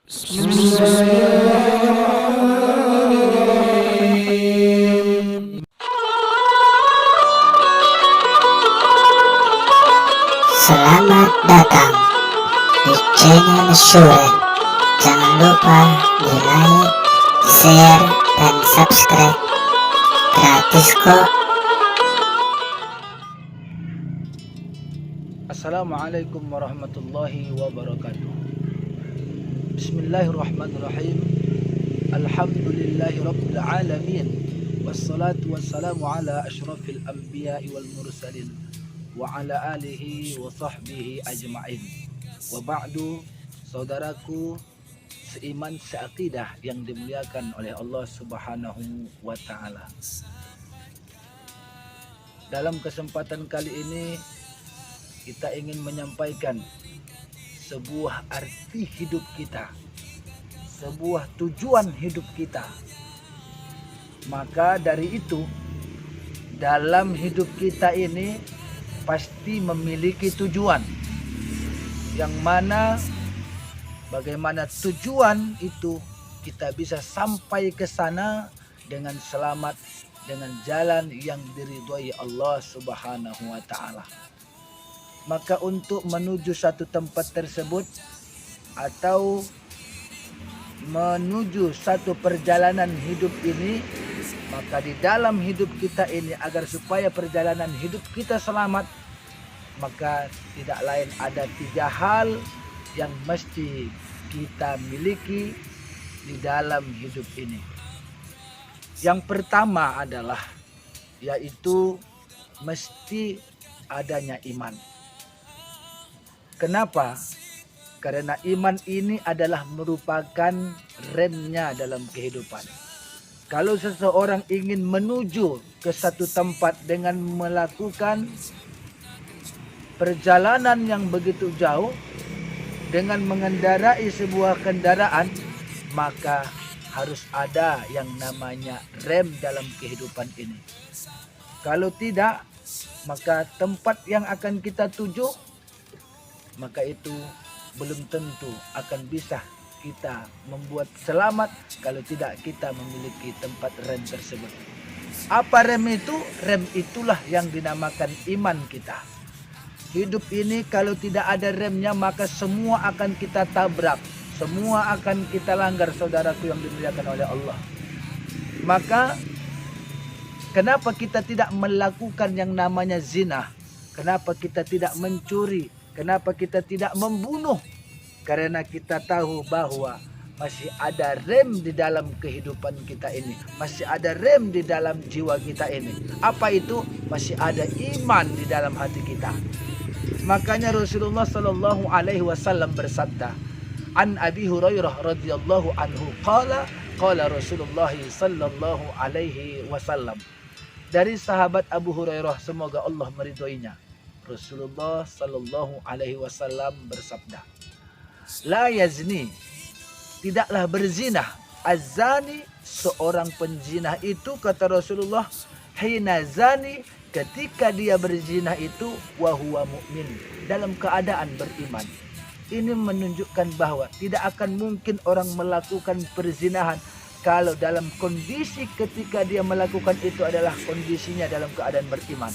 Bismillahirrahmanirrahim. Selamat datang di channel Syuren. Jangan lupa di like, share, dan subscribe. Gratis kok. Assalamualaikum warahmatullahi wabarakatuh. Bismillahirrahmanirrahim. Alhamdulillahi rabbil alamin. Wassalatu wassalamu ala ashrafil anbiya'i wal mursalin wa ala alihi wa sahbihi ajma'in. Wa ba'du, saudaraku seiman seakidah yang dimuliakan oleh Allah Subhanahu wa taala. Dalam kesempatan kali ini kita ingin menyampaikan sebuah arti hidup kita, sebuah tujuan hidup kita. Maka dari itu, dalam hidup kita ini pasti memiliki tujuan, yang mana bagaimana tujuan itu kita bisa sampai ke sana dengan selamat, dengan jalan yang diridhoi Allah Subhanahu wa taala. Maka untuk menuju satu tempat tersebut atau menuju satu perjalanan hidup ini, maka di dalam hidup kita ini, agar supaya perjalanan hidup kita selamat, maka tidak lain ada 3 hal yang mesti kita miliki di dalam hidup ini. Yang pertama adalah yaitu mesti adanya iman. Kenapa? Karena iman ini adalah merupakan remnya dalam kehidupan. Kalau seseorang ingin menuju ke satu tempat dengan melakukan perjalanan yang begitu jauh, dengan mengendarai sebuah kendaraan, maka harus ada yang namanya rem dalam kehidupan ini. Kalau tidak, maka tempat yang akan kita tuju, maka itu belum tentu akan bisa kita membuat selamat kalau tidak kita memiliki tempat rem tersebut. Apa rem itu? Rem itulah yang dinamakan iman kita. Hidup ini kalau tidak ada remnya, maka semua akan kita tabrak, semua akan kita langgar, saudaraku yang dimuliakan oleh Allah. Maka kenapa kita tidak melakukan yang namanya zina? Kenapa kita tidak mencuri? Kenapa kita tidak membunuh? Karena kita tahu bahwa masih ada rem di dalam kehidupan kita ini. Masih ada rem di dalam jiwa kita ini. Apa itu? Masih ada iman di dalam hati kita. Makanya Rasulullah sallallahu alaihi wasallam bersabda, An Abi Hurairah radhiyallahu anhu qala Rasulullah sallallahu alaihi wasallam. Dari sahabat Abu Hurairah, semoga Allah meridhoinya, Rasulullah sallallahu alaihi wasallam bersabda, La yazni, tidaklah berzina, azani, seorang penzina itu, kata Rasulullah, hina zani, ketika dia berzina itu, wa huwa mu'min, dalam keadaan beriman. Ini menunjukkan bahwa tidak akan mungkin orang melakukan perzinahan kalau dalam kondisi ketika dia melakukan itu adalah kondisinya dalam keadaan beriman.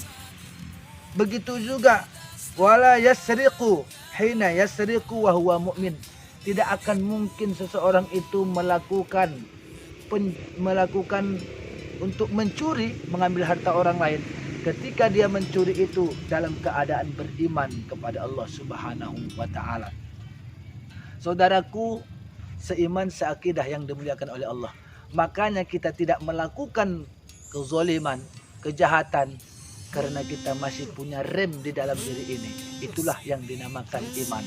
Begitu juga wala yasriqu hina yasriqu wa huwa mu'min. Tidak akan mungkin seseorang itu melakukan untuk mencuri, mengambil harta orang lain, ketika dia mencuri itu dalam keadaan beriman kepada Allah Subhanahu wa taala. Saudaraku seiman seakidah yang dimuliakan oleh Allah, makanya kita tidak melakukan kezaliman, kejahatan, karena kita masih punya rem di dalam diri ini. Itulah yang dinamakan iman.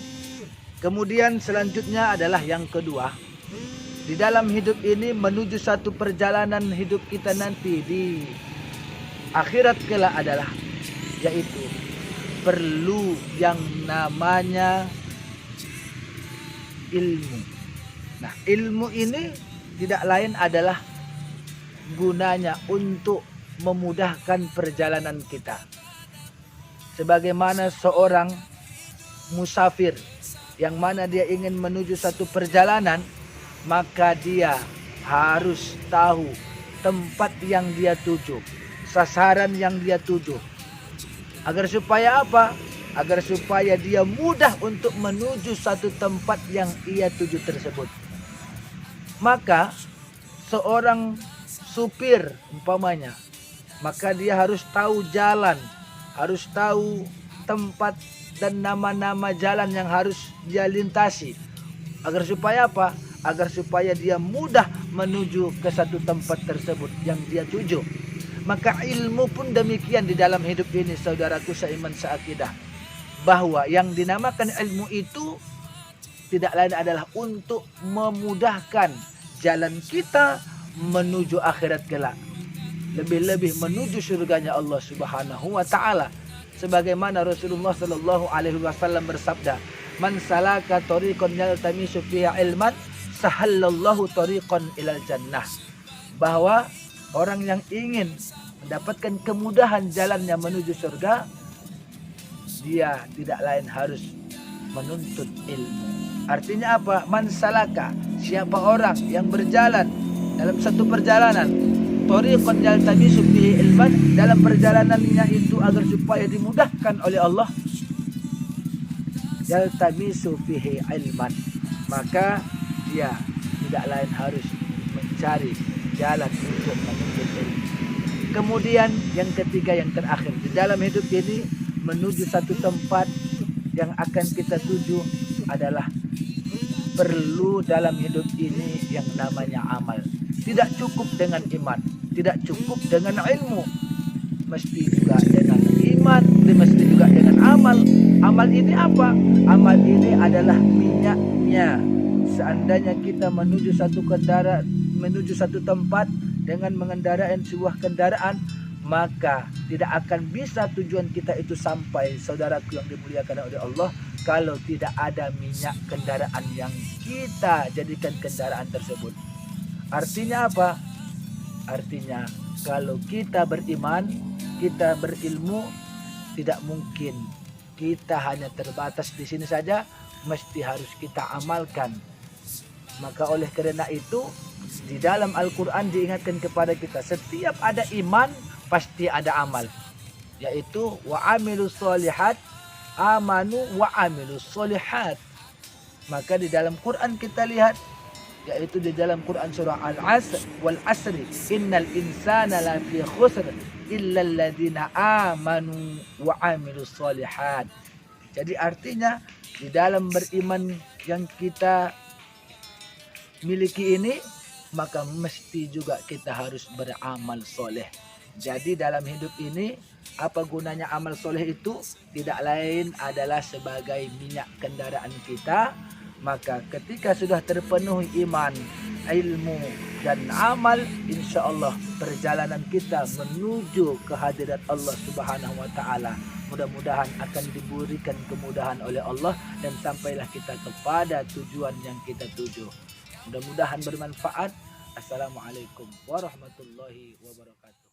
Kemudian selanjutnya adalah yang kedua, di dalam hidup ini menuju satu perjalanan hidup kita nanti di akhirat kelak adalah yaitu perlu yang namanya ilmu. Nah, ilmu ini tidak lain adalah gunanya untuk memudahkan perjalanan kita. Sebagaimana seorang musafir yang mana dia ingin menuju satu perjalanan, maka dia harus tahu tempat yang dia tuju, sasaran yang dia tuju. Agar supaya apa? Agar supaya dia mudah untuk menuju satu tempat yang ia tuju tersebut. Maka seorang supir umpamanya, maka dia harus tahu jalan, harus tahu tempat dan nama-nama jalan yang harus dia lintasi. Agar supaya apa? Agar supaya dia mudah menuju ke satu tempat tersebut yang dia tuju. Maka ilmu pun demikian di dalam hidup ini, saudaraku seiman seakidah, bahwa yang dinamakan ilmu itu tidak lain adalah untuk memudahkan jalan kita menuju akhirat kelak, lebih-lebih menuju surganya Allah Subhanahu wa taala. Sebagaimana Rasulullah sallallahu alaihi wasallam bersabda, "Man salaka tariqan yaltamisu fihi ilman, sahallallahu tariqan ilal jannah." Bahwa orang yang ingin mendapatkan kemudahan jalannya menuju surga, dia tidak lain harus menuntut ilmu. Artinya apa? Man salaka, siapa orang yang berjalan dalam satu perjalanan, tariqan yaltamisu fihi ilman, dalam perjalanannya itu agar supaya dimudahkan oleh Allah, yaltamisu fihi ilman, maka dia tidak lain harus mencari jalan untuk menuntut ilmu. Kemudian yang ketiga, yang terakhir di dalam hidup ini, menuju satu tempat yang akan kita tuju adalah perlu dalam hidup ini yang namanya amal. Tidak cukup dengan iman, tidak cukup dengan ilmu, mesti juga dengan iman, mesti juga dengan amal. Amal ini apa? Amal ini adalah minyaknya. Seandainya kita menuju satu tempat dengan mengendarai sebuah kendaraan, maka tidak akan bisa tujuan kita itu sampai, saudaraku yang dimuliakan oleh Allah, kalau tidak ada minyak kendaraan yang kita jadikan kendaraan tersebut. Artinya apa? Artinya kalau kita beriman, kita berilmu, tidak mungkin kita hanya terbatas di sini saja, mesti harus kita amalkan. Maka oleh karena itu, di dalam Al-Quran diingatkan kepada kita, setiap ada iman pasti ada amal, yaitu wa amilus solihat, amanu wa amilus solihat. Maka di dalam Quran kita lihat, yaitu di dalam Quran surah Al-Asr, wal asri innal insana lafi khusr illa alladhina amanu wa amilus solihat. Jadi artinya di dalam beriman yang kita miliki ini, maka mesti juga kita harus beramal soleh. Jadi dalam hidup ini, apa gunanya amal soleh itu? Tidak lain adalah sebagai minyak kendaraan kita. Maka ketika sudah terpenuhi iman, ilmu, dan amal, insya Allah perjalanan kita menuju kehadirat Allah Subhanahu wa taala mudah-mudahan akan diberikan kemudahan oleh Allah, dan sampailah kita kepada tujuan yang kita tuju. Mudah-mudahan bermanfaat. Assalamualaikum warahmatullahi wabarakatuh.